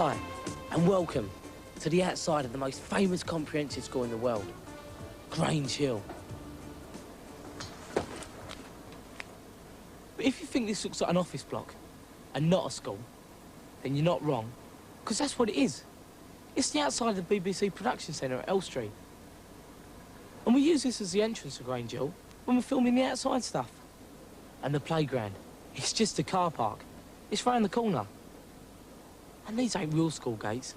Hi, and welcome to the outside of the most famous comprehensive school in the world, Grange Hill. But if you think this looks like an office block and not a school, then you're not wrong, because that's what it is. It's the outside of the BBC Production Centre at Elstree. And we use this as the entrance to Grange Hill when we're filming the outside stuff. And the playground, it's just a car park. It's round the corner. And these ain't real school gates.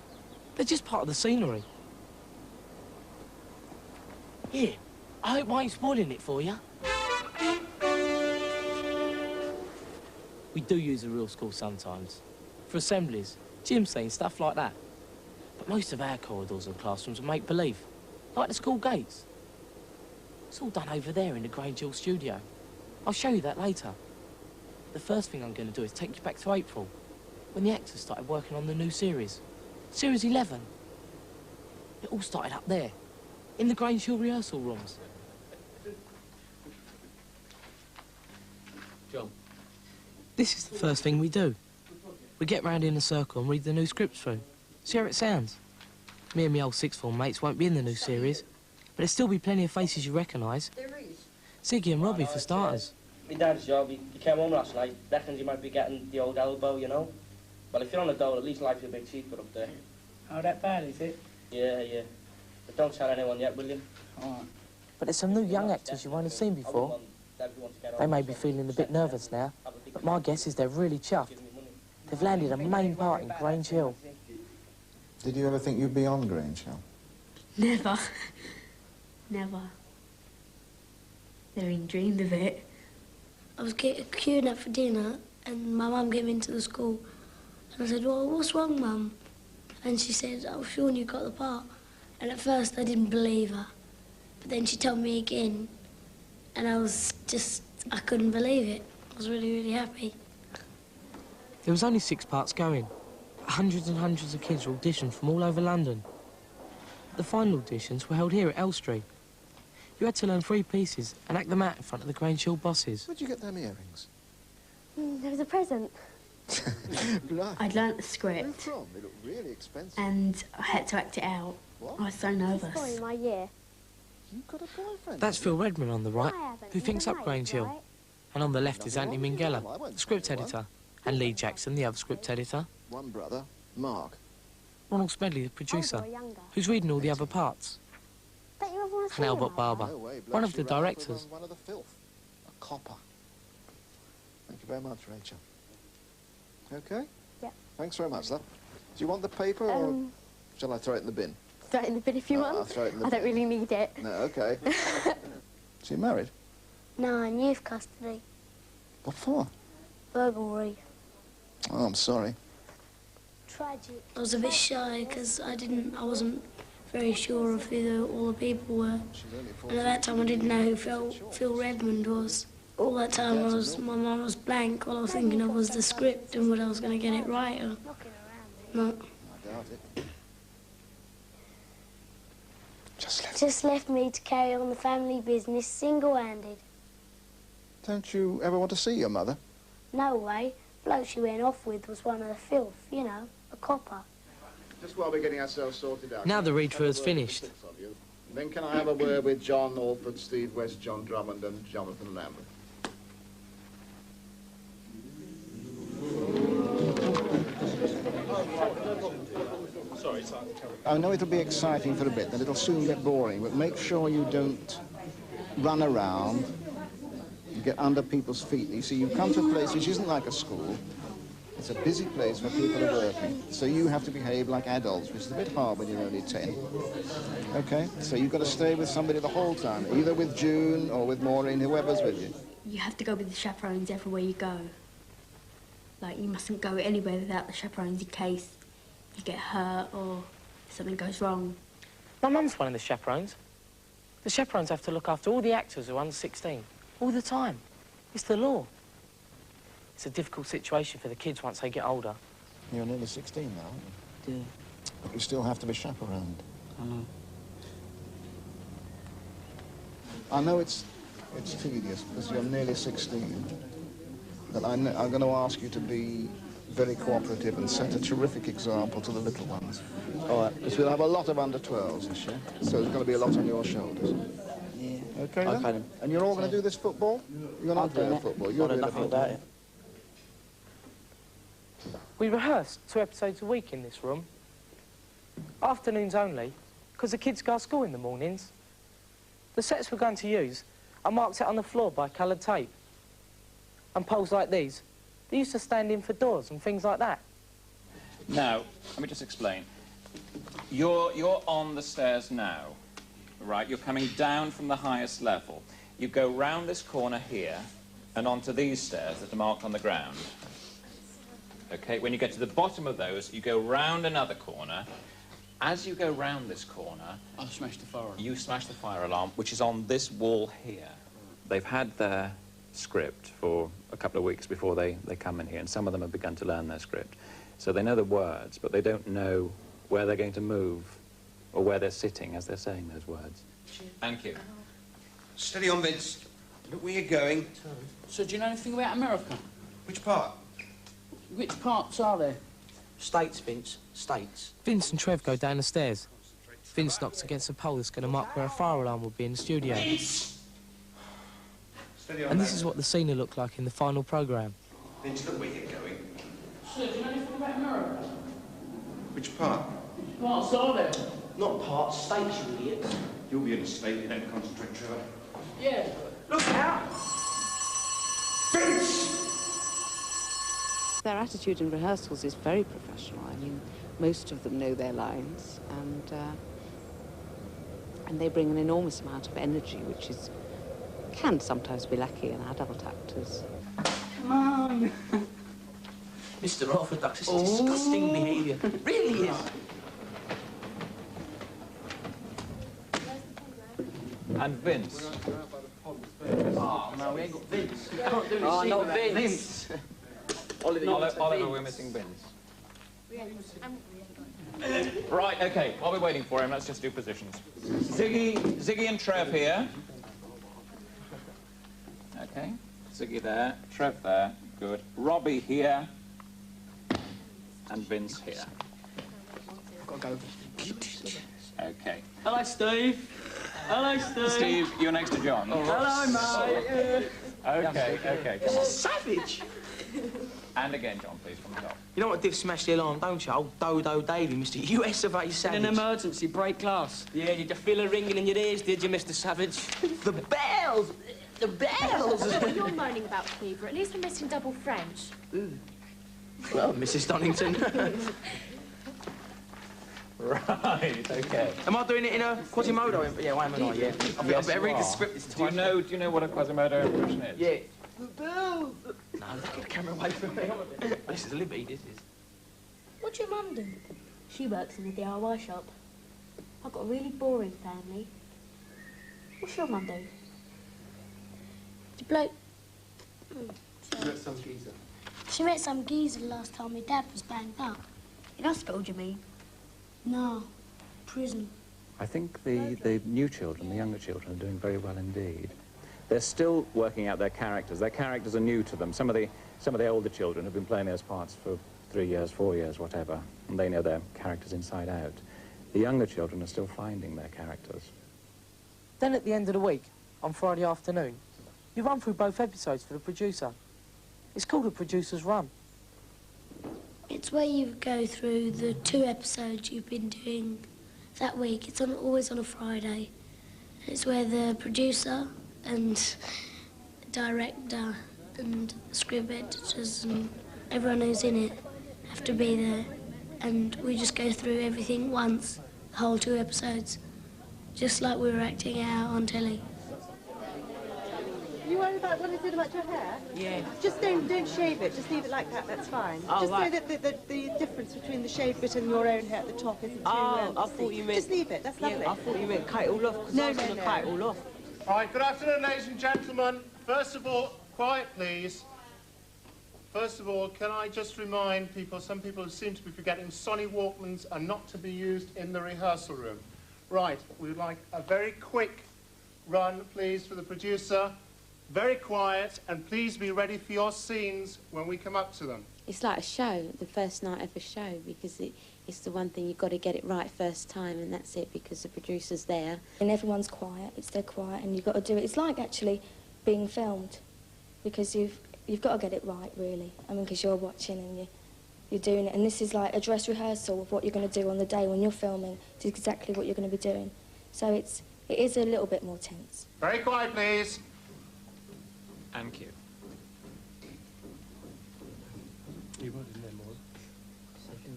They're just part of the scenery. Here, I hope I ain't spoiling it for you. We do use a real school sometimes. For assemblies, gym scenes, stuff like that. But most of our corridors and classrooms are make-believe, like the school gates. It's all done over there in the Grange Hill studio. I'll show you that later. The first thing I'm going to do is take you back to April, when the actors started working on the new series, Series 11. It all started up there, in the Grange Hill rehearsal rooms. John. This is the first thing we do. We get round in a circle and read the new scripts through, see how it sounds. Me and my old sixth form mates won't be in the new series, but there'll still be plenty of faces you recognise. There is. Siggy and Robbie for starters. My dad's job, he came home last night, reckons you might be getting the old elbow, you know? Well, if you're on a dole, at least life's a bit cheaper up there. Oh, that bad, is it? Yeah. But don't tell anyone yet, will you? All right. But there's some new young actors you won't have seen before. They may be feeling a bit nervous now, but my guess is they're really chuffed. They've landed a main part in Grange Hill. Did you ever think you'd be on Grange Hill? Never. Never. Never even dreamed of it. I was queuing up for dinner and my mum came into the school and I said, well, what's wrong, Mum? And she said, oh, Sean, you got the part. And at first I didn't believe her. But then she told me again and I couldn't believe it. I was really, really happy. There was only 6 parts going. Hundreds and hundreds of kids auditioned from all over London. The final auditions were held here at Elstree. You had to learn 3 pieces and act them out in front of the Grange Hill bosses. Where'd you get them earrings? There was a present. I'd learnt the script. Where from? They look really expensive. And I had to act it out. What? I was so nervous. Boy in my year. You've got a boyfriend? That's Phil Redman on the right, who thinks up Grange Hill. Right? And on the left is Anthony Minghella, the script editor, and Lee Jackson, the other script editor. One brother, Mark. Ronald Smedley, the producer, Older or younger? who's reading all the other parts. Don't you ever want to see And Albert him? Barber, No way, one of blokes the you ran off with directors. on One of the filth. A copper. Thank you very much, Rachel. Okay? Yep. Thanks very much, love. Do you want the paper or shall I throw it in the bin? Throw it in the bin if you No, want. I'll throw it in the I don't bin. really need it. No, okay. So you married? No, in youth custody. What for? Burglary. Oh, I'm sorry. Tragic. I was a bit shy because I wasn't very sure of who all the people were. And at that time I didn't know who Phil Redmond was. All that time my mind was blank. All I was thinking of was the script and whether I was going to get it right or not. I doubt it. Just left me to carry on the family business single-handed. Don't you ever want to see your mother? No way. Bloke she went off with was one of the filth, you know, a copper. Just while we're getting ourselves sorted out. Now the read-through is finished. Then can I have a word with John Alford, Steve West, John Drummond and Jonathan Lambert? I know it'll be exciting for a bit, then it'll soon get boring, but make sure you don't run around and get under people's feet. You see, you come to a place which isn't like a school. It's a busy place where people are working, so you have to behave like adults, which is a bit hard when you're only 10. Okay? So you've got to stay with somebody the whole time, either with June or with Maureen, whoever's with you. You have to go with the chaperones everywhere you go. Like, you mustn't go anywhere without the chaperones in case you get hurt or something goes wrong. My mum's one of the chaperones. The chaperones have to look after all the actors who are under 16, all the time. It's the law. It's a difficult situation for the kids once they get older. You're nearly 16 now, aren't you? Yeah. But you still have to be chaperoned. I know. I know it's tedious because you're nearly 16, but I'm going to ask you to be very cooperative and set a terrific example to the little ones. All right, because we'll have a lot of under-12s this year, so there's going to be a lot on your shoulders. Yeah. Okay, then? Okay. And you're all going to do this football? You're not doing football, you're doing nothing football. about it. We rehearsed 2 episodes a week in this room. Afternoons only, because the kids go to school in the mornings. The sets we're going to use are marked out on the floor by coloured tape. And poles like these, they used to stand in for doors and things like that. Now, let me just explain. You're on the stairs now, right? You're coming down from the highest level. You go round this corner here and onto these stairs that are marked on the ground. Okay, when you get to the bottom of those, you go round another corner. As you go round this corner... I smashed the fire alarm. You smash the fire alarm, which is on this wall here. They've had their script for a couple of weeks before they come in here, and some of them have begun to learn their script. So they know the words, but they don't know where they're going to move or where they're sitting as they're saying those words. Thank you. Steady on, Vince. Look where you're going. So do you know anything about America? Which part? Which parts are there? States, Vince. States. Vince and Trev go down the stairs. Vince knocks against a pole that's going to mark where a fire alarm will be in the studio. Steady on, And this is what the scene will look like in the final programme. Vince, look where you're going. So do you know anything about America? Which part? Which parts are there? Not parts, states, you idiot. You'll be in a state you don't concentrate, Trevor. Yeah. Look out! Vince! Their attitude in rehearsals is very professional. I mean, most of them know their lines, and they bring an enormous amount of energy, which can sometimes be lacking in adult actors. Come on. Mr. Orthodox, this is disgusting behaviour. Really is. And Vince. Oh, no, we ain't got Vince. We can't do this. Oh, scene not without Vince. Oliver, we're missing Vince. Right, okay, while we're waiting for him, let's just do positions. Ziggy and Trev here. Okay, Ziggy there, Trev there, good. Robbie here, and Vince here. I've got to go. Okay. Hello, Steve. Hello, Steve. Steve, you're next to John. Hello, mate. Okay, come on. Savage! And again, John, please, from the top. You know what Div smashed the alarm, don't you? Old Dodo Davy, Mr. US of A Savage. In an emergency, break glass. Yeah, did you feel a ringing in your ears, did you, Mr. Savage? The bells! The bells! What you're moaning about, Cleaver? At least we're missing double French. Well, Mrs. Donington. Right, okay. Am I doing it in a Quasimodo? Yeah, why am I not? Yeah. I better read the script this time. Do you know what a Quasimodo impression is? Yeah. The bells! No, look at the camera away from me. This is a liberty, this is. What's your mum do? She works in the DIY shop. I've got a really boring family. What's your mum do? The bloke... Some geezer. She met some geezer last time my dad was banged up. In hospital, do you mean? No, prison. I think the new children, the younger children, are doing very well indeed. They're still working out their characters. Their characters are new to them. Some of the older children have been playing those parts for 3 years, 4 years, whatever, and they know their characters inside out. The younger children are still finding their characters. Then at the end of the week, on Friday afternoon, you run through both episodes for the producer. It's called a producer's run. It's where you go through the 2 episodes you've been doing that week. It's always on a Friday. It's where the producer and director and script editors and everyone who's in it have to be there, and we just go through everything once, the whole 2 episodes, just like we were acting out on telly. You worry about what I did about your hair? Yeah. Just don't shave it. Just leave it like that. That's fine. Oh, just right. so that the difference between the shaved bit and your own hair at the top isn't too. I thought you meant... Just leave it. That's lovely. Yeah, I thought you meant cut it all off, because I was going to cut it all off. All right, good afternoon, ladies and gentlemen. First of all, quiet, please. First of all, can I just remind people, some people seem to be forgetting Sony Walkmans are not to be used in the rehearsal room. Right, we'd like a very quick run, please, for the producer. Very quiet, and please be ready for your scenes when we come up to them. it's like a show, the first night of a show, because it's the one thing you've got to get it right first time, and that's it, because the producer's there. And everyone's quiet, it's dead quiet, and you've got to do it. It's like actually being filmed, because you've got to get it right, really. I mean, because you're watching and you're doing it, and this is like a dress rehearsal of what you're going to do on the day when you're filming. It's exactly what you're going to be doing. So it is a little bit more tense. Very quiet, please. And cue. You weren't in there, Mauler.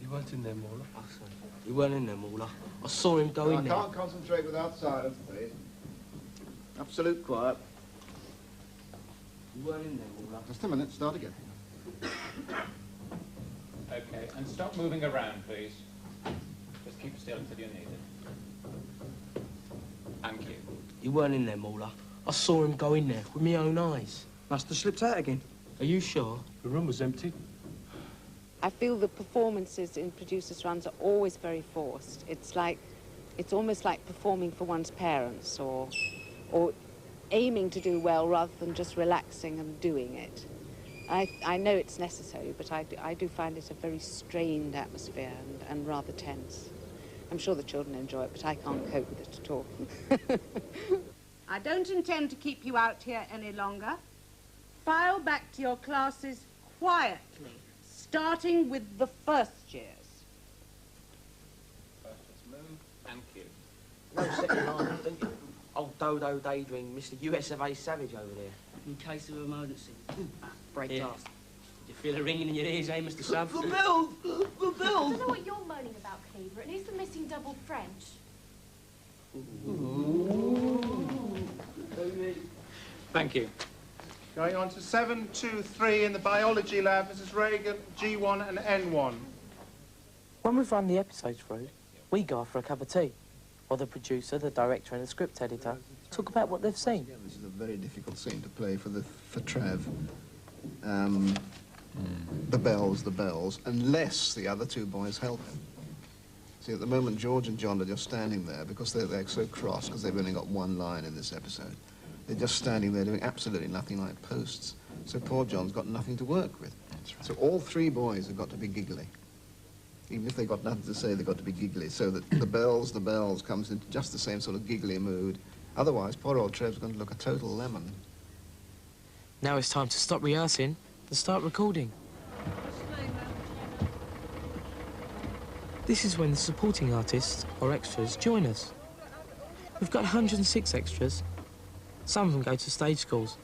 You weren't in there, Mauler. You weren't in there, Mauler. I saw him go in there. I can't concentrate without silence, please. Absolute quiet. You weren't in there, Mauler. Just a minute, start again. Okay, and stop moving around, please. Just keep still until you're needed. And cue. You weren't in there, Mauler. I saw him go in there with my own eyes. Must have slipped out again. Are you sure? The room was empty. I feel the performances in producers' runs are always very forced. It's almost like performing for one's parents, or aiming to do well rather than just relaxing and doing it. I know it's necessary, but I do find it a very strained atmosphere and rather tense. I'm sure the children enjoy it, but I can't cope with it at all. I don't intend to keep you out here any longer. File back to your classes quietly, starting with the first years. First, let's move. And cue. No second line, didn't you? Old Dodo Daydream, Mr. US/A Savage over there. In case of emergency. Break Yeah. glass. You feel a ringing in your ears, eh, Mr. Sub? I don't know what you're moaning about, Cleaver. At least the missing double French. Thank you. Going on to 723 in the biology lab, Mrs. Reagan, G1 and N1. When we've run the episodes through, we go out for a cup of tea, while the producer, the director and the script editor talk about what they've seen. This is a very difficult scene to play for Trev. The bells, unless the other two boys help him. See, at the moment, George and John are just standing there because they're so cross because they've only got one line in this episode. They're just standing there doing absolutely nothing like posts. So poor John's got nothing to work with. That's right. So all three boys have got to be giggly. Even if they've got nothing to say, they've got to be giggly, so that the bells comes into just the same sort of giggly mood. Otherwise, poor old Trev's going to look a total lemon. Now it's time to stop rehearsing and start recording. This is when the supporting artists, or extras, join us. We've got 106 extras. Some of them go to stage schools,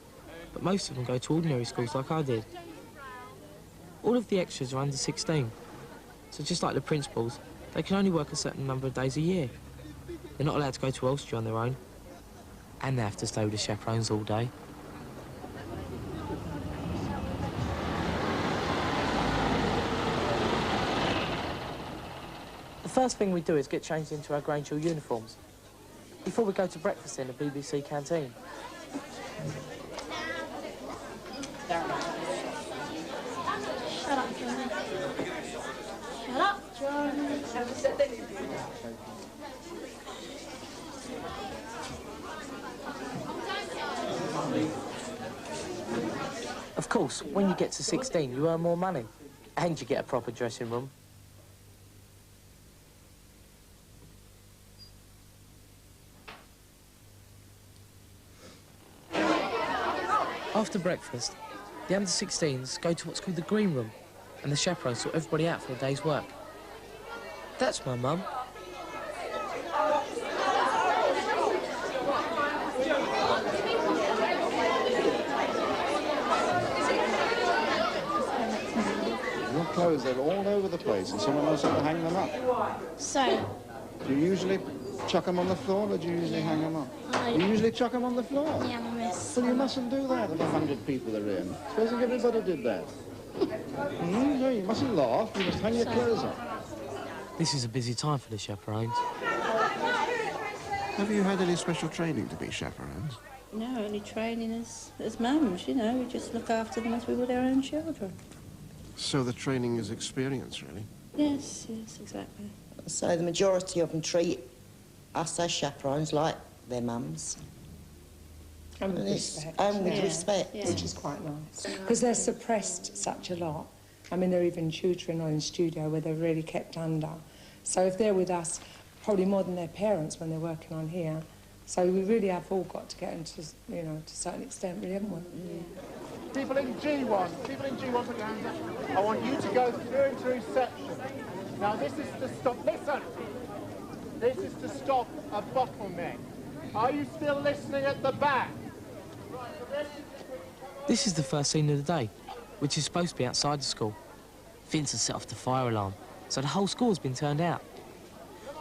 but most of them go to ordinary schools like I did. All of the extras are under 16, so just like the principals, they can only work a certain number of days a year. They're not allowed to go to Ulster on their own, and they have to stay with the chaperones all day. The first thing we do is get changed into our Grange uniforms before we go to breakfast in the BBC canteen. Shut up, John. Shut up, John. Of course, when you get to 16, you earn more money, and you get a proper dressing room. After breakfast, the under-16s go to what's called the green room, and the chaperones sort everybody out for a day's work. That's my mum. Your clothes, they're all over the place, and someone knows how to hang them up. So, Do you usually chuck them on the floor, or do you usually hang them up? You usually chuck them on the floor? yeah, miss. Well, you mustn't do that if 100 people are in. Supposing everybody did that. No, you mustn't laugh. You must hang your clothes up. This is a busy time for the chaperones. Have you had any special training to be chaperones? No, only training as mums, you know. We just look after them as we would our own children. So the training is experience, really? Yes, exactly. So the majority of them treat us as chaperones like their mums. And with respect. And with respect. Yeah. Which is quite nice. Because they're suppressed such a lot, I mean, they're even tutoring or in studio where they're really kept under. So if they're with us, probably more than their parents when they're working on here. So we really have all got to get into, you know, to a certain extent, really, haven't we? Yeah. People in G1, put your hands up. I want you to go through into reception. Now this is to stop, listen! This is to stop a bottleneck. Are you still listening at the back? This is the first scene of the day, which is supposed to be outside the school. Vince has set off the fire alarm, so the whole school has been turned out.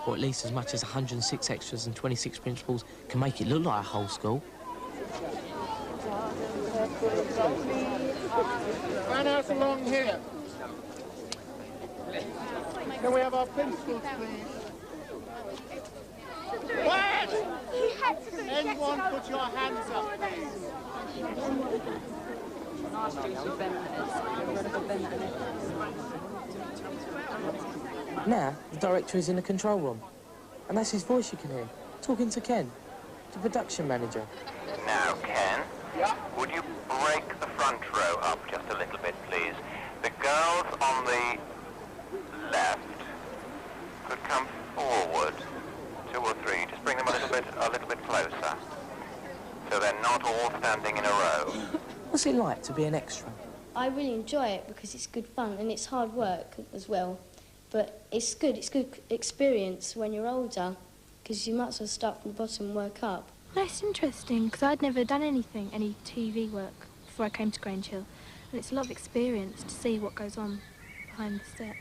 Or at least as much as 106 extras and 26 principals can make it look like a whole school. Fan out along here. Can we have our principals, please? What? Anyone put your hands up, please. Now, the director is in the control room, and that's his voice you can hear, talking to Ken, the production manager. Now, Ken, would you break the front row up just a little bit, please? The girls on the left could come forward, 2 or 3. Just bring them a little bit closer, so they're not all standing in a row. What's it like to be an extra? I really enjoy it because it's good fun and it's hard work as well. But it's good experience when you're older because you might as well start from the bottom and work up. No, it's interesting because I'd never done any TV work before I came to Grange Hill. And it's a lot of experience to see what goes on behind the set.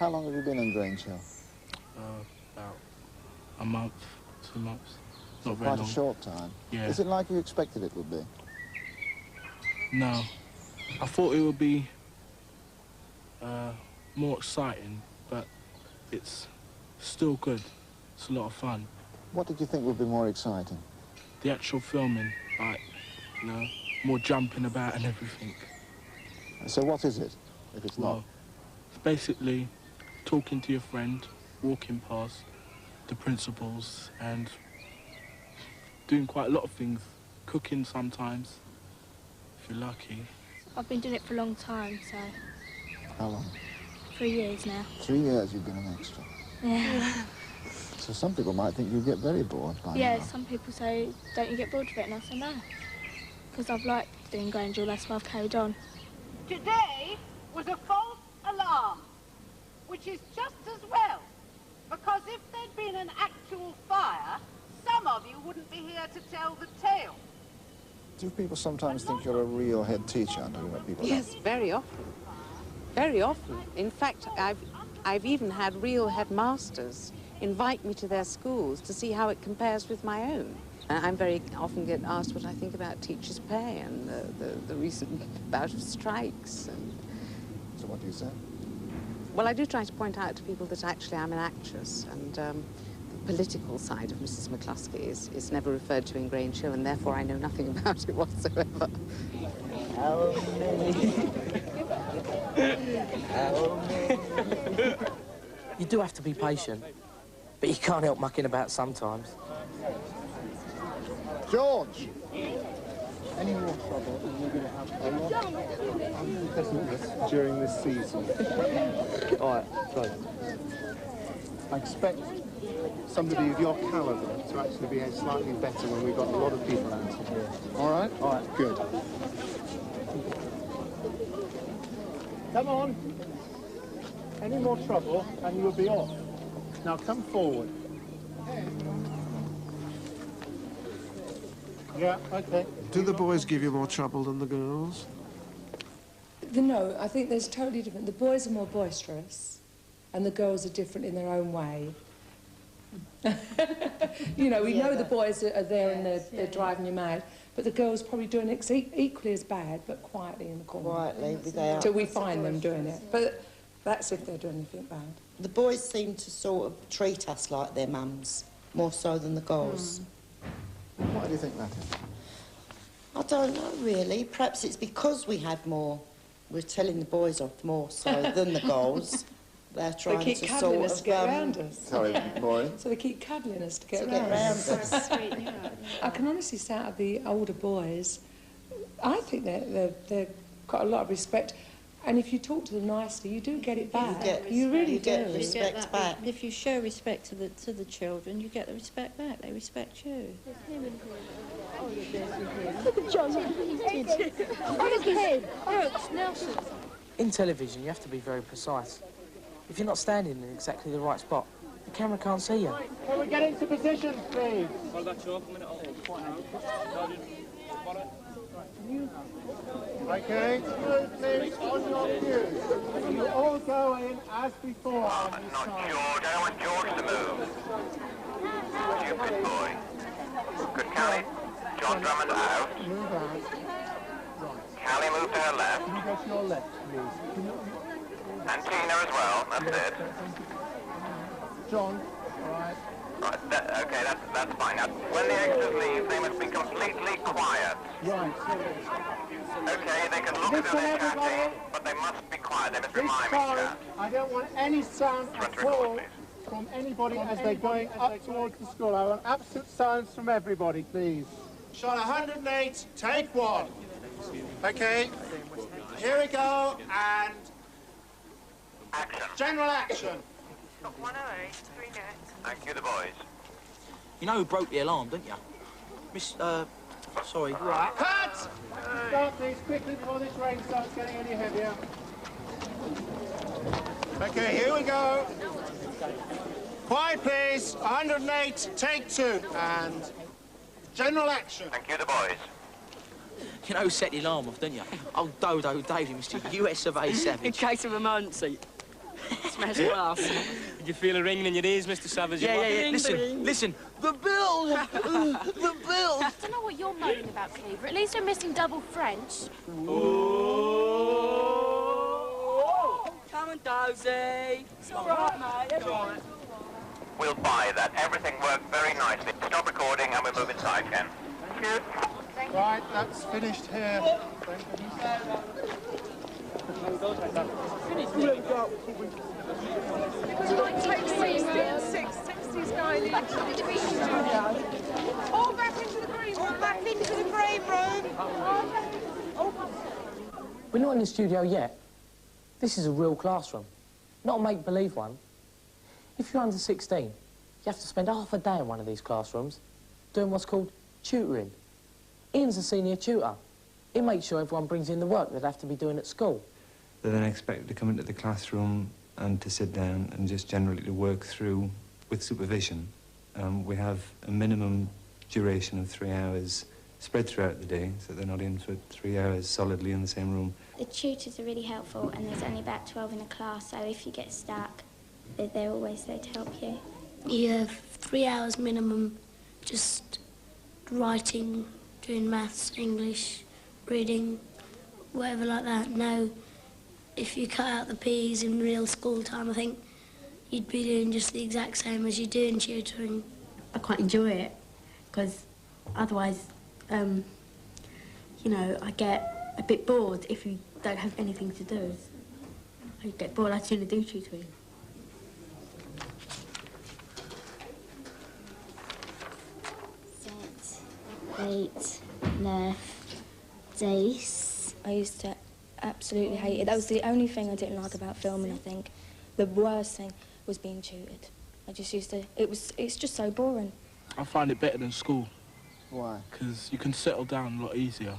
How long have you been in Grange Hill? About a month, 2 months. Not very long. Quite a short time. Yeah. Is it like you expected it would be? No. I thought it would be more exciting, but it's still good. It's a lot of fun. What did you think would be more exciting? The actual filming, like, you know, more jumping about and everything. So what is it, if it's not? It's basically talking to your friend, walking past the principals and doing quite a lot of things. Cooking sometimes, if you're lucky. I've been doing it for a long time, so... How long? 3 years now. 3 years you've been an extra. Yeah. So some people might think you get very bored by Yeah, now. some people say, don't you get bored of it? And I say no. Because I've liked doing Grange Hill, that's why I've carried on. Today was a false alarm, which is just as well, because if there'd been an actual fire, some of you wouldn't be here to tell the tale. Do people sometimes think you're a real head teacher under people? Yes, very often. Very often. In fact, I've even had real headmasters invite me to their schools to see how it compares with my own. I very often get asked what I think about teachers' pay and the recent bout of strikes. And so what do you say? Well, I do try to point out to people that actually I'm an actress, and the political side of Mrs. McCluskey is never referred to in Grange Hill, and therefore I know nothing about it whatsoever. How many? You do have to be patient, but you can't help mucking about sometimes. George! Any more trouble and we're going to have a lot of unpleasantness during this season. All right, so I expect somebody of your calibre to actually behave slightly better when we've got a lot of people out here. All right? All right, good. Come on. Any more trouble and you'll be off. Now come forward. Yeah, okay. Do the boys give you more trouble than the girls? No, I think there's totally different. The boys are more boisterous, and the girls are different in their own way. You know, we know the boys are there and they're driving you mad, but the girls probably doing it equally as bad, but quietly in the corner. Quietly, without... Till we find them doing it. But that's if they're doing anything bad. The boys seem to sort of treat us like their mums, more so than the girls. Why do you think that is? I don't know, really. Perhaps it's because we had more. We're telling the boys off more so than the girls. They're trying they keep to cuddling sort us of... to get around us. Sorry, boy. So they keep cuddling us to get To get around round us. I can honestly say out of the older boys, I think they've got a lot of respect. And if you talk to them nicely, you do get it back. You really get do. respect back. If you show respect to the children, you get the respect back. They respect you. Look at John. Look at him. Brooks, Nelson. In television, you have to be very precise. If you're not standing in exactly the right spot, the camera can't see you. Can we get into position, please? Hold that chalk a minute. Okay, please, on your cues. You all go in as before on this side. George, I don't want George to move. Stupid boy. Good, Callie. John Drummond out. Move out. Callie, move to her left. Can you go to your left, please? And Tina as well. That's it. John, right. Right, okay, that's fine. Now, when the extras leave, they must be completely quiet. Right. Okay, they can look through their chatting, but they must be quiet. They must This remind me time, chat. I don't want any sound at all from anybody as they're going up towards the school. I want absolute silence from everybody, please. Shot 108, take one. Okay, here we go, and action. General action. 108, 3 minutes. Thank you, the boys. You know who broke the alarm, don't you? Miss, sorry. Right. Cut! Start these quickly before this rain starts getting any heavier. Okay, here we go. Quiet, please. 108, take 2. And general action. Thank you, the boys. You know who set the alarm off, don't you? Oh, Dodo Davy, Mr. US of A Savage. In case of emergency. Smash glass. Did you feel a ringing in your ears, Mr. Savage? Yeah. Listen. The bill! The bill! I don't know what you're moaning about, Cleaver. At least we're missing double French. Come on, Dozy. It's all right, mate. It's all right. We'll buy that. Everything worked very nicely. Stop recording and we'll move inside again. Thank you. Right, that's finished here. All back into the green room. All back into the green room. We're not in the studio yet. This is a real classroom, not a make-believe one. If you're under 16, you have to spend half a day in one of these classrooms doing what's called tutoring. Ian's a senior tutor. He makes sure everyone brings in the work they'd have to be doing at school. They're then expected to come into the classroom and to sit down and just generally to work through with supervision. We have a minimum duration of 3 hours spread throughout the day, so they're not in for 3 hours solidly in the same room. The tutors are really helpful, and there's only about 12 in a class, so if you get stuck, they're always there to help you. You have 3 hours minimum, just writing, doing maths, English, reading, whatever like that. Now, if you cut out the P's in real school time, I think you'd be doing just the exact same as you do in tutoring. I quite enjoy it, because otherwise, you know, I get a bit bored if you don't have anything to do. I get bored, I'd sooner do tutoring. Eight, 9, 10. I used to absolutely hate it. That was the only thing I didn't like about filming, I think. The worst thing was being tutored. I just used to... It's just so boring. I find it better than school. Why? Because you can settle down a lot easier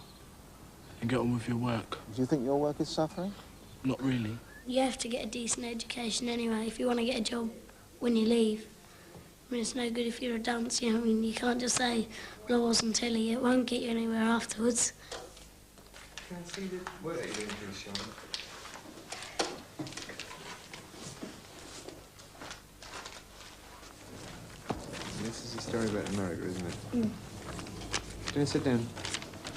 and get on with your work. Do you think your work is suffering? Not really. You have to get a decent education anyway if you want to get a job when you leave. I mean, it's no good if you're a dunce, you know, I mean, you can't just say, well, I wasn't telling you, it won't get you anywhere afterwards. Can I see the work that you're doing, please, Sean? This is a story about America, isn't it? Mm. Can you sit down?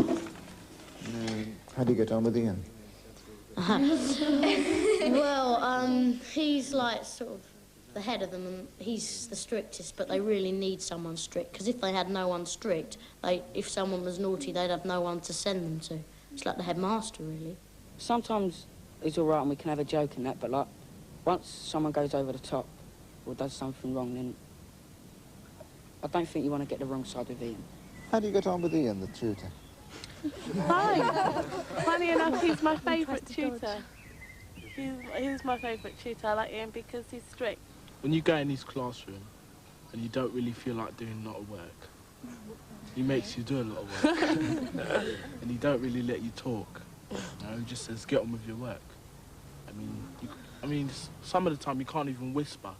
No. How do you get on with Ian? Well, he's like sort of the head of them, and he's the strictest, but they really need someone strict, because if they had no one strict, if someone was naughty, they'd have no one to send them to. It's like the headmaster, really. Sometimes it's all right and we can have a joke and that, but like, once someone goes over the top or does something wrong, then I don't think you want to get the wrong side of Ian. How do you get on with Ian, the tutor? Fine. Funny enough, he's my favourite tutor. He's my favourite tutor. I like him because he's strict. When you go in his classroom and you don't really feel like doing a lot of work, he makes you do a lot of work. And he don't really let you talk. You know, he just says, get on with your work. I mean, some of the time you can't even whisper.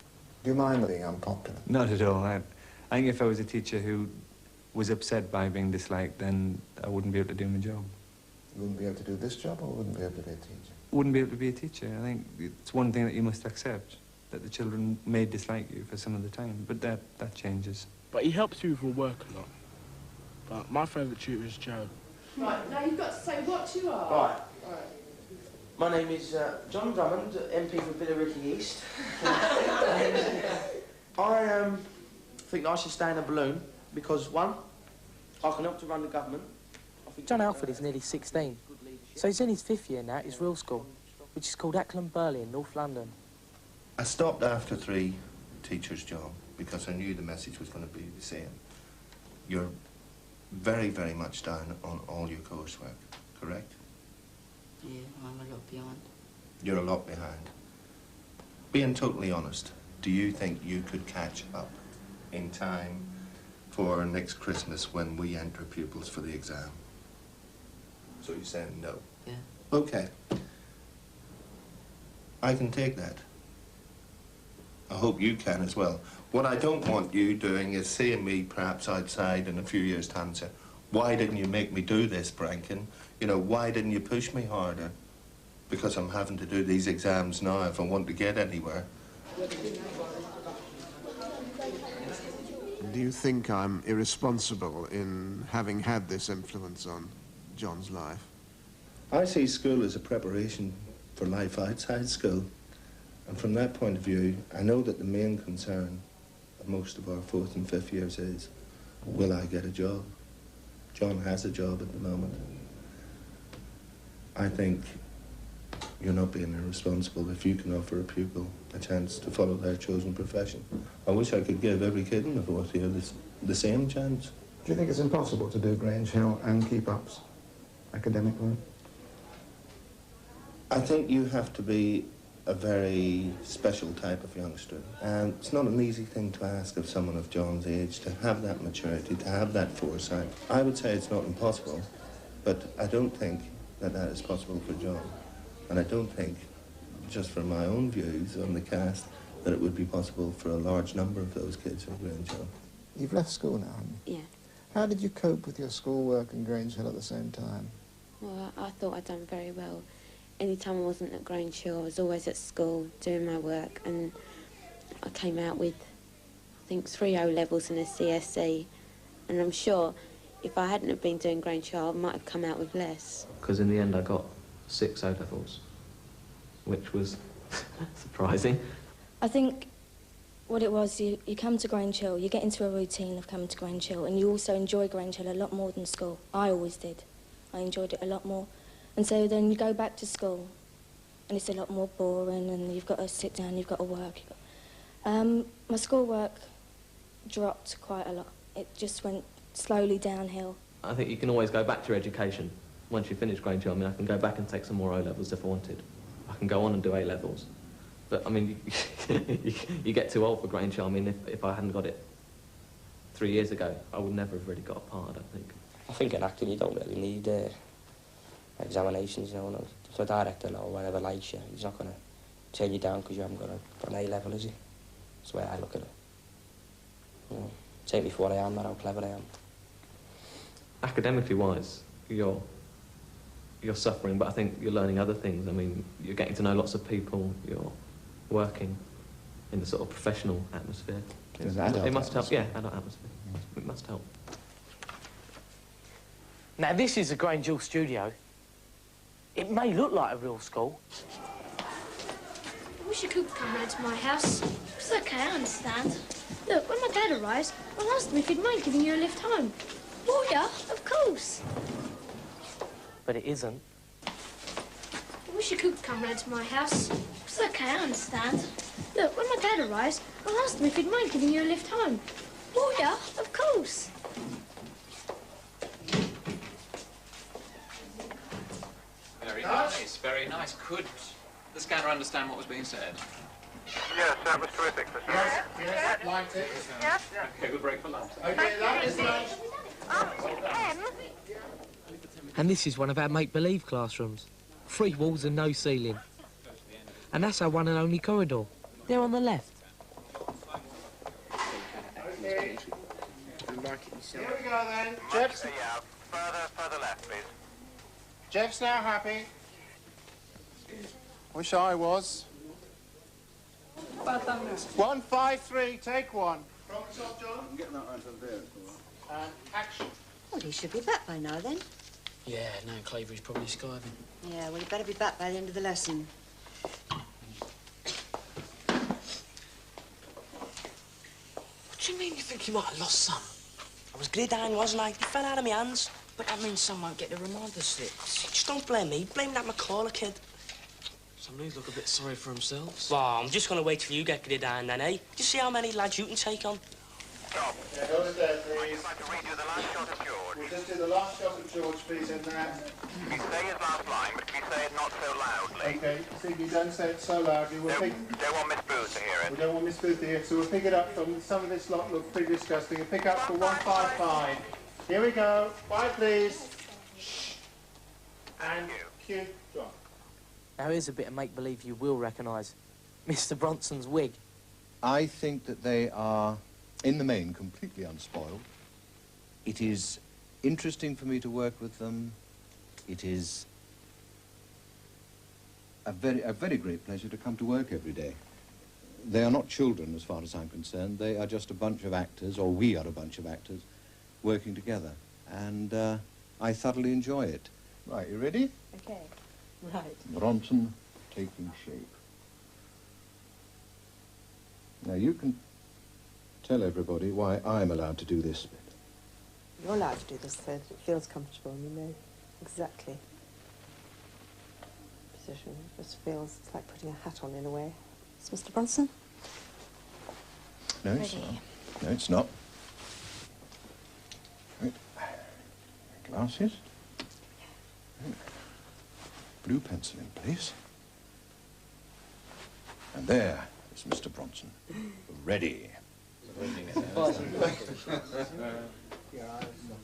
Do you mind being unpopular? Not at all. I think if I was a teacher who was upset by being disliked, then I wouldn't be able to do my job. You wouldn't be able to do this job, or wouldn't be able to be a teacher? Wouldn't be able to be a teacher. I think it's one thing that you must accept, that the children may dislike you for some of the time, but that changes. But he helps you with your work a lot. But my favourite tutor is Joe. Right, now you've got to say what you are. Right. My name is John Drummond, MP for Billericay East. I think I should stay in a balloon because, one, I can help to run the government. John Alford is nearly 16, so he's in his 5th year now at his real school, which is called Ackland Burley in North London. I stopped after 3 teachers' job because I knew the message was going to be the same. You're very, very much down on all your coursework, correct? Yeah, I'm a lot behind. You're a lot behind. Being totally honest, do you think you could catch up in time for next Christmas when we enter pupils for the exam? So you're saying no? Yeah. Okay. I can take that. I hope you can as well. What I don't want you doing is seeing me perhaps outside in a few years' time and say, why didn't you make me do this, Brankin? You know, why didn't you push me harder? Because I'm having to do these exams now if I want to get anywhere. Do you think I'm irresponsible in having had this influence on John's life? I see school as a preparation for life outside school. And from that point of view, I know that the main concern of most of our 4th and 5th years is, will I get a job? John has a job at the moment. I think you're not being irresponsible if you can offer a pupil a chance to follow their chosen profession. I wish I could give every kid in the 4th year the same chance. Do you think it's impossible to do Grange Hill and keep up academically? I think you have to be a very special type of youngster. And it's not an easy thing to ask of someone of John's age, to have that maturity, to have that foresight. I would say it's not impossible, but I don't think that is possible for John. And I don't think, just from my own views on the cast, that it would be possible for a large number of those kids at Grange Hill. You've left school now, haven't you? Yeah. How did you cope with your schoolwork and Grange Hill at the same time? Well, I thought I'd done very well. Any time I wasn't at Grange Hill, I was always at school doing my work, and I came out with, I think, 3 O-levels and a CSE, and I'm sure if I hadn't have been doing Grange Hill, I might have come out with less. Because in the end I got 6 O-levels, which was surprising. I think what it was, you come to Grange Hill, you get into a routine of coming to Grange Hill, and you also enjoy Grange Hill a lot more than school. I always did. I enjoyed it a lot more. And so then you go back to school, and it's a lot more boring, and you've got to sit down, you've got to work. My schoolwork dropped quite a lot. It just went slowly downhill. I think you can always go back to your education. Once you finish Grange Hill, I mean, I can go back and take some more O-levels if I wanted. I can go on and do A-levels. But, I mean, you get too old for Grange Hill. I mean, if I hadn't got it 3 years ago, I would never have really got a part, I don't think. I think in acting you don't really need examinations, you know. And if a director or whatever likes you, he's not going to turn you down because you haven't got an A-level, is he? That's the way I look at it. You know, take me for what I am, not how clever I am. Academically wise, you're suffering, but I think you're learning other things. I mean, you're getting to know lots of people, you're working in the sort of professional atmosphere. It must help, yeah, adult atmosphere. It must help. Now, this is a Grange Hill studio. It may look like a real school. I wish you could come round to my house. It's okay, I understand. Look, when my dad arrives, I'll ask him if he'd mind giving you a lift home. Will ya? Of course. But it isn't. I wish you could come round to my house. It's okay, I understand. Look, when my dad arrives, I'll ask him if he'd mind giving you a lift home. Will ya? Of course. Very nice, very nice. Could the scanner understand what was being said? Yes, that was terrific. Yes, liked it. Yes. Okay, we'll break for lunch. Okay, that is lunch. And this is one of our make-believe classrooms. 3 walls and no ceiling. And that's our one and only corridor. There on the left. Okay. Here we go then. Jeff's... Yeah, further left, please. Jeff's now happy. Wish I was. 153, take one. From the top, John. I'm getting that right over there. And action. Well, he should be back by now, then. Yeah, no, Clavery's probably skiving. Yeah, well, he better be back by the end of the lesson. What do you mean you think you might have lost some? I was gridiron, wasn't I? He fell out of my hands. But that means some won't get the reminder slips. Just don't blame me. Blame that McCullough kid. Some needs look a bit sorry for themselves. Well, I'm just going to wait till you get gridiron then, eh? Just see how many lads you can take on. Stop. Yeah, hold it there, please. I'd like to read you the last shot of George. We'll just do the last shot of George, please, in that. If you say his last line, but if you say it not so loudly. Okay, see, you don't say it so loudly. We'll Don't want Miss Booth to hear it. We don't want Miss Booth to hear it, so we'll pick it up from some of this lot look pretty disgusting. We'll pick up for 155. Here we go. Quiet, please. Shh. And cue. John. Now here's a bit of make-believe you will recognise. Mr. Bronson's wig. I think that they are, in the main, completely unspoiled. It is interesting for me to work with them. It is a very great pleasure to come to work every day. They are not children, as far as I'm concerned. They are just a bunch of actors, or we are a bunch of actors, working together. And I thoroughly enjoy it. Right, you ready? Okay. Right. Bronson taking shape. Now, you can tell everybody why I'm allowed to do this bit. You're allowed to do this so that it feels comfortable and you know exactly the position. It just feels, it's like putting a hat on in a way. It's Mr. Bronson? No, it's not. No, it's not. Right. Glasses. Right. Blue pencil in place. And there is Mr. Bronson. Ready. Oh,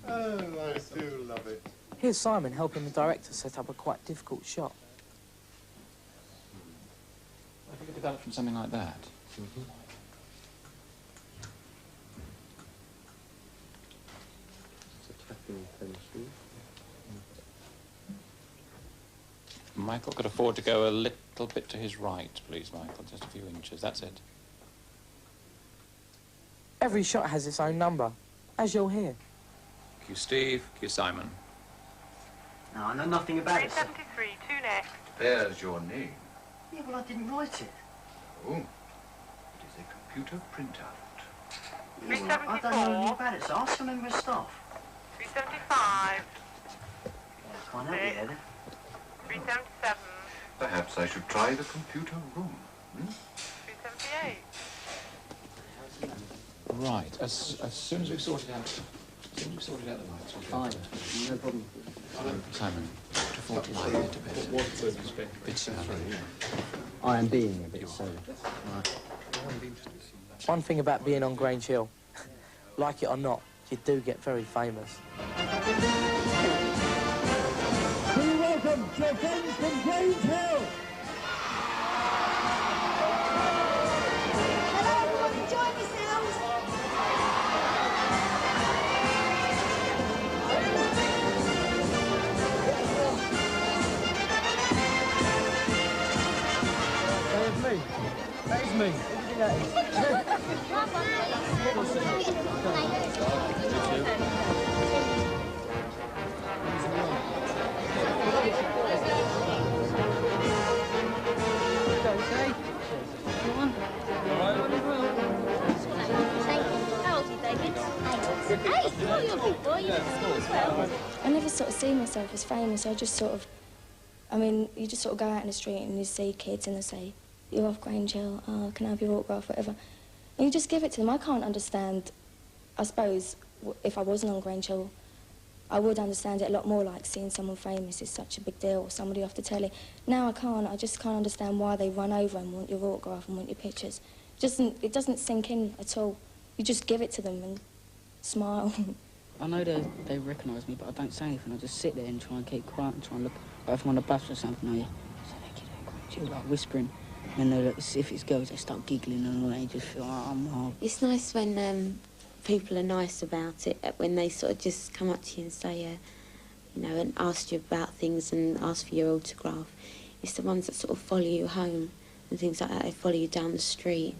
I do love it. Here's Simon helping the director set up a quite difficult shot. I think it developed from something like that. Michael, could afford to go a little bit to his right, please, Michael. Just a few inches. That's it. Every shot has its own number, as you'll hear. Cue Steve, cue Simon. No, I know nothing about it. 373, 2 next. There's your name. Yeah, well, I didn't write it. Oh, it is a computer printout. Yeah, well, I don't know anything about it, so ask some member of staff. 375. I can't help you there, then. 377. Perhaps I should try the computer room. 378. Right. As soon as we've sorted out, the lights, we'll Fine. No problem. Simon, to afford to lie a bit. Bit slow. I am being a bit slow. Right. One thing about being on Grange Hill, like it or not, you do get very famous. Welcome to your friends from Grange Hill. Hello, everyone, enjoy yourselves. There's me. That is me. I never sort of see myself as famous. I just sort of, I mean, you just sort of go out in the street and you see kids and they say, you're off Grange Hill, oh, can I have your autograph, whatever. And you just give it to them. I can't understand, I suppose, if I wasn't on Grange Hill, I would understand it a lot more, like seeing someone famous is such a big deal, or somebody off the telly. Now I can't. I just can't understand why they run over and want your autograph and want your pictures. It doesn't sink in at all. You just give it to them and smile. I know they recognise me, but I don't say anything. I just sit there and try and keep quiet and try and look. Like if I'm on a bus or something, I say, thank you, like whispering. And they look, if it's girls, they start giggling and all that. You just feel, oh, I'm hard. It's nice when people are nice about it, when they sort of just come up to you and say, you know, and ask you about things and ask for your autograph. It's the ones that sort of follow you home and things like that. They follow you down the street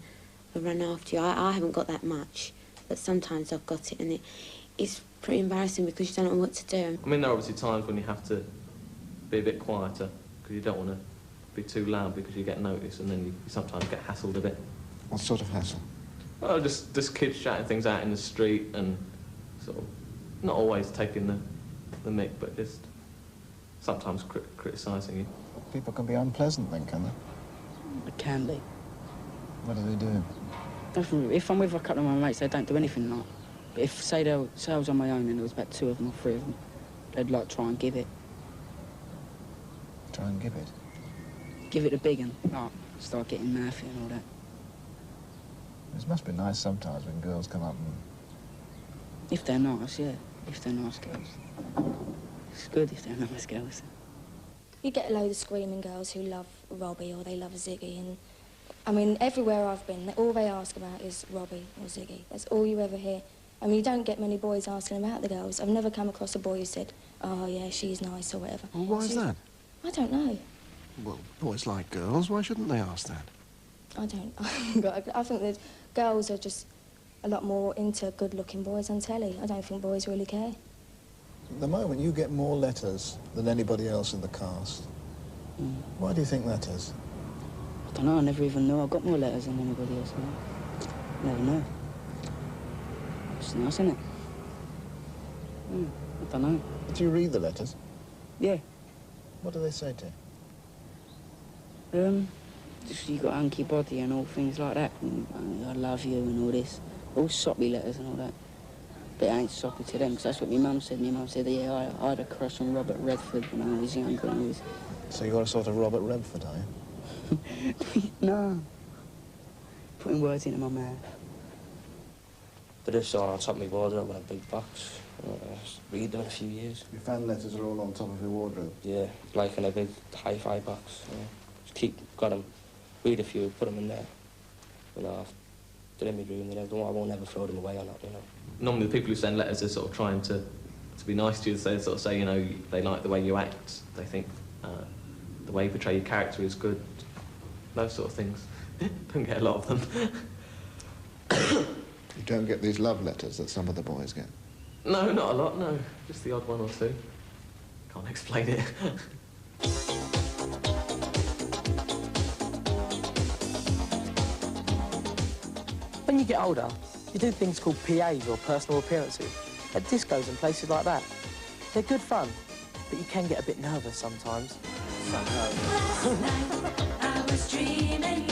and run after you. I haven't got that much, but sometimes I've got it, and it's pretty embarrassing because you don't know what to do. I mean, there are obviously times when you have to be a bit quieter because you don't want to be too loud because you get noticed, and then you sometimes get hassled a bit. What sort of hassle? Well, just kids shouting things out in the street and sort of not always taking the mick, but just sometimes criticising you. People can be unpleasant then, can they? It can be. What do they do? If I'm with a couple of my mates, they don't do anything like. But if, say I was on my own and there was about 2 of them or 3 of them, they'd like try and give it. Try and give it? Give it a big one, like start getting mouthy and all that. It must be nice sometimes when girls come up and... If they're nice, yeah. If they're nice girls. It's good if they're nice girls. You get a load of screaming girls who love Robbie or they love Ziggy, and I mean, everywhere I've been, all they ask about is Robbie or Ziggy. That's all you ever hear. I mean, you don't get many boys asking about the girls. I've never come across a boy who said, oh, yeah, she's nice or whatever. Well, why is that? I don't know. Well, boys like girls. Why shouldn't they ask that? I don't. I think that girls are just a lot more into good-looking boys on telly. I don't think boys really care. At the moment, you get more letters than anybody else in the cast. Why do you think that is? I don't know. I never even knew I got more letters than anybody else. Never know. It's nice, isn't it? I don't know. Do you read the letters? Yeah. What do they say to you? Just you got a hunky body and all things like that. And, I love you and all this. All soppy letters and all that. But it ain't soppy to them, because that's what my mum said. My mum said, yeah, I had a crush on Robert Redford when I was younger. And was... So you're a sort of Robert Redford, are you? No. Putting words into my mouth. But this on top of my wardrobe in a big box. Read them in a few years. Your fan letters are all on top of your wardrobe? Yeah, like in a big hi-fi box. Just got them, read a few, put them in there. You know, they're in my room, I won't ever throw them away or not, you know. Normally the people who send letters are sort of trying to be nice to you. They sort of say, you know, they like the way you act. They think the way you portray your character is good. Those sort of things. Don't get a lot of them. You don't get these love letters that some of the boys get? No, not a lot, no. Just the odd one or two. Can't explain it. When you get older, you do things called PAs or personal appearances at discos and places like that. They're good fun, but you can get a bit nervous sometimes. Last night I was dreaming,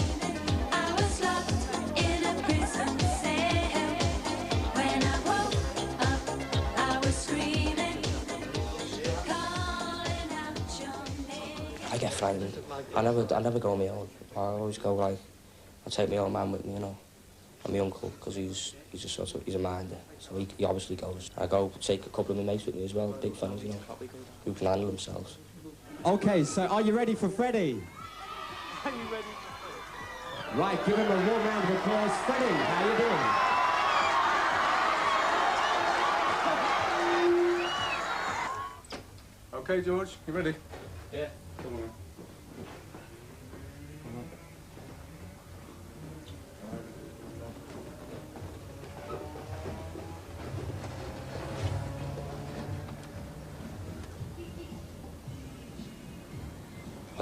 I was locked in a prison cell. When I woke up, I was screaming, calling out your name. I get frightened. I never go on my own. I always go like, I'll take my old man with me, you know. And my uncle, because he's a minder, so he obviously goes. I go take a couple of my mates with me as well, big fellas, you know, who can handle themselves. Okay, so are you ready for Freddie? Are you ready for Freddie? Right, give him a warm round of applause. Freddie, how you doing? Okay, George, you ready? Yeah. Come on, man.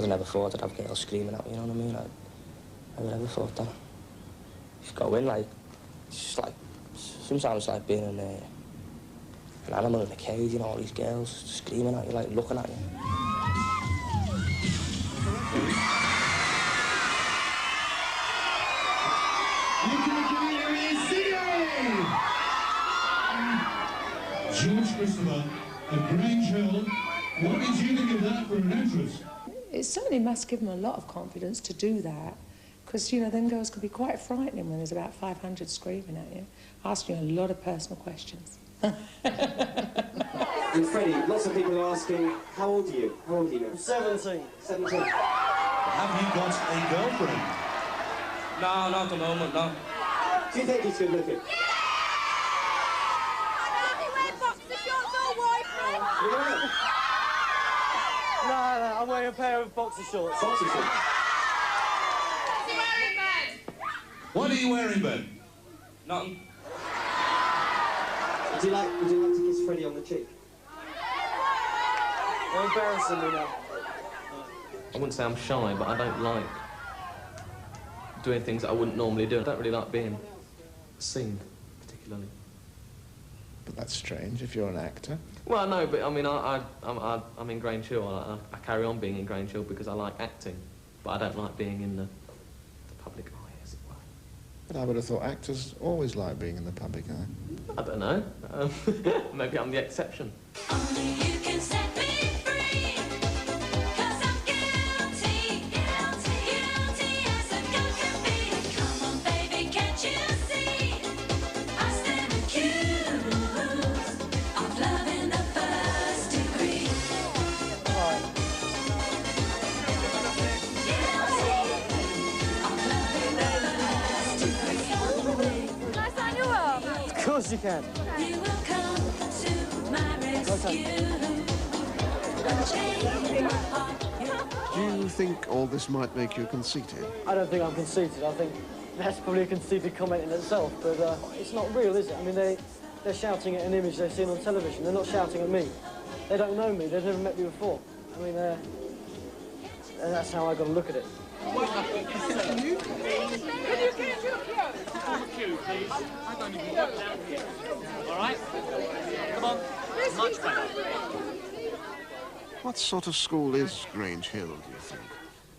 I never thought that I'd get girls screaming at me, you know what I mean? I never thought that. Just go in like, sometimes it's like being an animal in a cage, you know, all these girls screaming at you, like looking at you. George Christopher at Grange Hill. What did you think of that for an entrance? It certainly must give them a lot of confidence to do that, because, you know, them girls can be quite frightening when there's about 500 screaming at you, asking you a lot of personal questions. And Freddie, lots of people are asking, how old are you? How old are you? 17. 17. Have you got a girlfriend? No, not at the moment, no. Do you think he's good looking? No, I'm wearing a pair of boxer shorts. Boxer shorts? What are you wearing, Ben? Nothing. Would you like to kiss Freddie on the cheek? You're embarrassing me now. I wouldn't say I'm shy, but I don't like doing things that I wouldn't normally do. I don't really like being seen, particularly. But that's strange if you're an actor. Well, no, but I mean, I'm in Grange Hill. I carry on being in Grange Hill because I like acting, but I don't like being in the public eye, as it were. But I would have thought actors always like being in the public eye. I don't know. Maybe I'm the exception. Only you can set me free, 'cause I'm guilty, guilty as a girl can be. Come on, baby, can't you see? I stand accused of love in the first degree. Can I sign you up? Of course you can. You will come to my rescue. Do you think all this might make you conceited? I don't think I'm conceited. I think that's probably a conceited comment in itself, but it's not real, is it? I mean, they're shouting at an image they've seen on television. They're not shouting at me. They don't know me. They've never met me before. I mean, and that's how I got to look at it. Can you get your queue, please? I don't even work down here. All right? Come on. Much better. What sort of school is Grange Hill, do you think?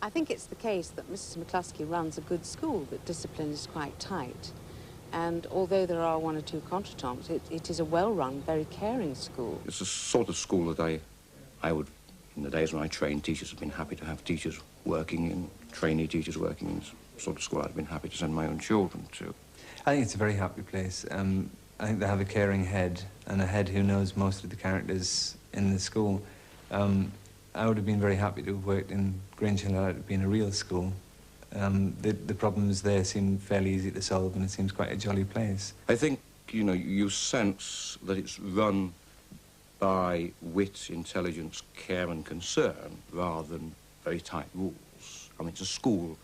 I think it's the case that Mrs. McCluskey runs a good school, that discipline is quite tight. And although there are one or two contretemps, it is a well-run, very caring school. It's the sort of school that I would, in the days when I trained teachers, have been happy to have teachers working in, trainee teachers working in, the sort of school I'd have been happy to send my own children to. I think it's a very happy place. I think they have a caring head, and a head who knows most of the characters in the school. I would have been very happy to have worked in Grange Hill had it been a real school. The problems there seem fairly easy to solve, and it seems quite a jolly place. I think, you know, you sense that it's run by wit, intelligence, care and concern, rather than very tight rules. I mean, it's a school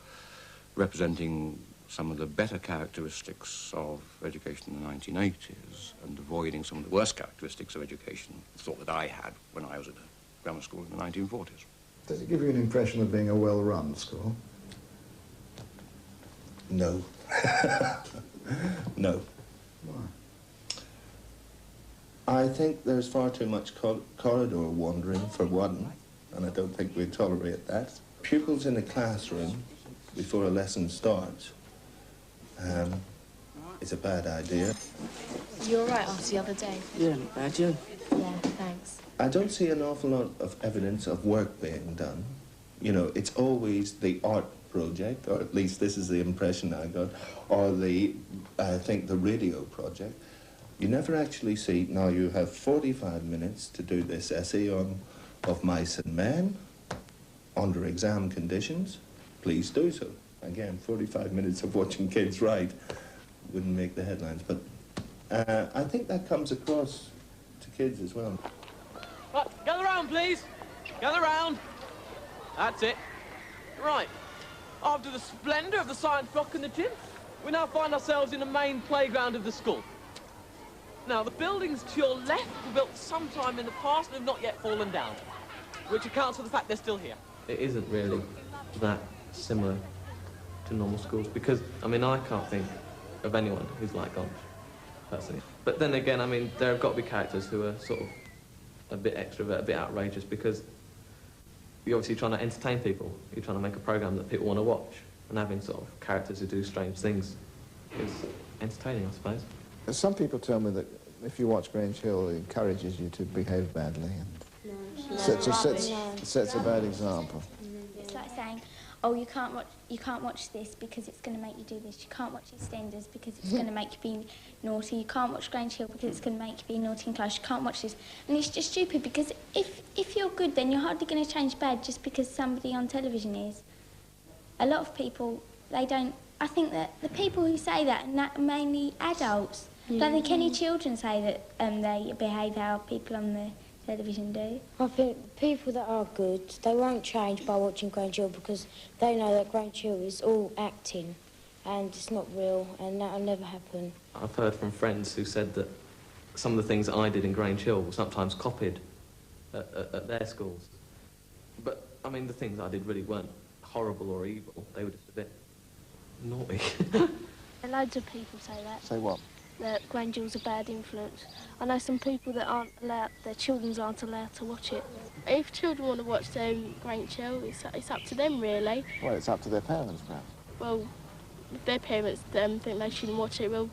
representing some of the better characteristics of education in the 1980s and avoiding some of the worst characteristics of education, the thought that I had when I was at a grammar school in the 1940s. Does it give you an impression of being a well-run school? No. No. Why? I think there's far too much corridor wandering, for one, and I don't think we tolerate that. Pupils in a classroom before a lesson starts is a bad idea. You were right after the other day. Yeah, not bad, Joe. Yeah, thanks. I don't see an awful lot of evidence of work being done. You know, it's always the art project, or at least this is the impression I got, or I think the radio project. You never actually see, now you have 45 minutes to do this essay of mice and men under exam conditions. Please do so. Again, 45 minutes of watching kids write wouldn't make the headlines, but I think that comes across to kids as well. Right, gather round, please. Gather round. That's it. Right. After the splendour of the science block and the gym, we now find ourselves in the main playground of the school. Now, the buildings to your left were built sometime in the past and have not yet fallen down, which accounts for the fact they're still here. It isn't really that similar to normal schools because, I mean, I can't think of anyone who's like Grange, personally. But then again, I mean, there have got to be characters who are sort of a bit extrovert, a bit outrageous because you're obviously trying to entertain people. You're trying to make a programme that people want to watch, and having sort of characters who do strange things is entertaining, I suppose. Some people tell me that if you watch Grange Hill, it encourages you to behave badly and sets a bad example. It's like saying, oh, you can't watch this because it's going to make you do this. You can't watch EastEnders because it's going to make you be naughty. You can't watch Grange Hill because it's going to make you be naughty in class. You can't watch this. And it's just stupid because if you're good, then you're hardly going to change bad just because somebody on television is. A lot of people, they don't... I think that the people who say that are mainly adults. I don't think any children say that they behave how people on the television do. I think people that are good, they won't change by watching Grange Hill because they know that Grange Hill is all acting and it's not real and that'll never happen. I've heard from friends who said that some of the things that I did in Grange Hill were sometimes copied at their schools. But, I mean, the things I did really weren't horrible or evil. They were just a bit naughty. Loads of people say that. Say what? That Grange Hill's a bad influence. I know some people that aren't allowed, their children aren't allowed to watch it. If children want to watch Grange Hill, it's up to them, really. Well, it's up to their parents, perhaps. Well, if their parents think they shouldn't watch it, well,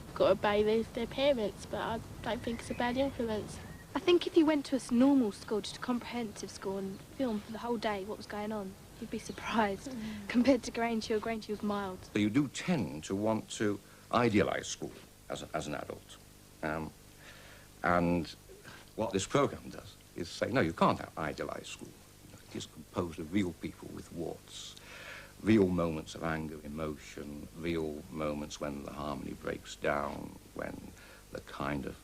they've got to obey their parents, but I don't think it's a bad influence. I think if you went to a normal school, just a comprehensive school, and filmed for the whole day what was going on, you'd be surprised. Compared to Grange Hill's mild. So you do tend to want to idealise school as an adult. And what this programme does is say, no, you can't idealise school. It is composed of real people with warts, real moments of anger, emotion, real moments when the harmony breaks down, when the kind of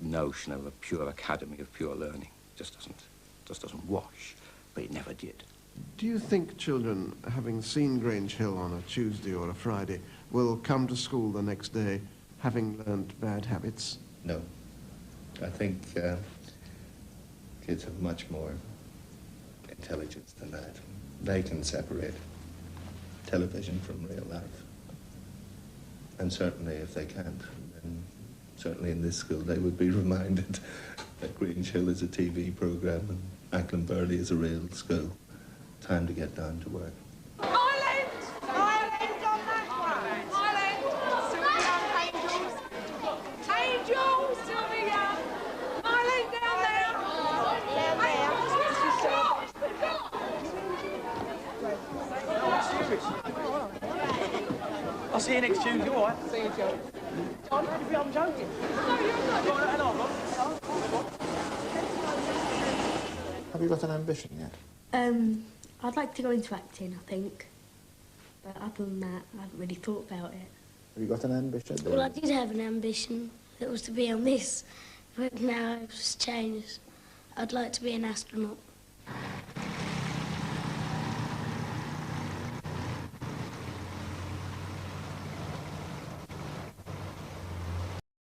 notion of a pure academy of pure learning just doesn't wash, but it never did. Do you think children, having seen Grange Hill on a Tuesday or a Friday, will come to school the next day having learned bad habits? No. I think kids have much more intelligence than that. They can separate television from real life. And certainly if they can't, then certainly in this school they would be reminded that Grange Hill is a TV programme and Ackland Burley is a real school. Time to get down to work. Island on that one. Island, Sylvia, Angels, Sylvia. Island down there. I'll see you next Tuesday, all right? See you, Joe. I'm joking. No, you're not. Have you got an ambition yet? I'd like to go into acting, I think. But other than that, I haven't really thought about it. Have you got an ambition? Well, I did have an ambition. It was to be on this. But now it's changed. I'd like to be an astronaut.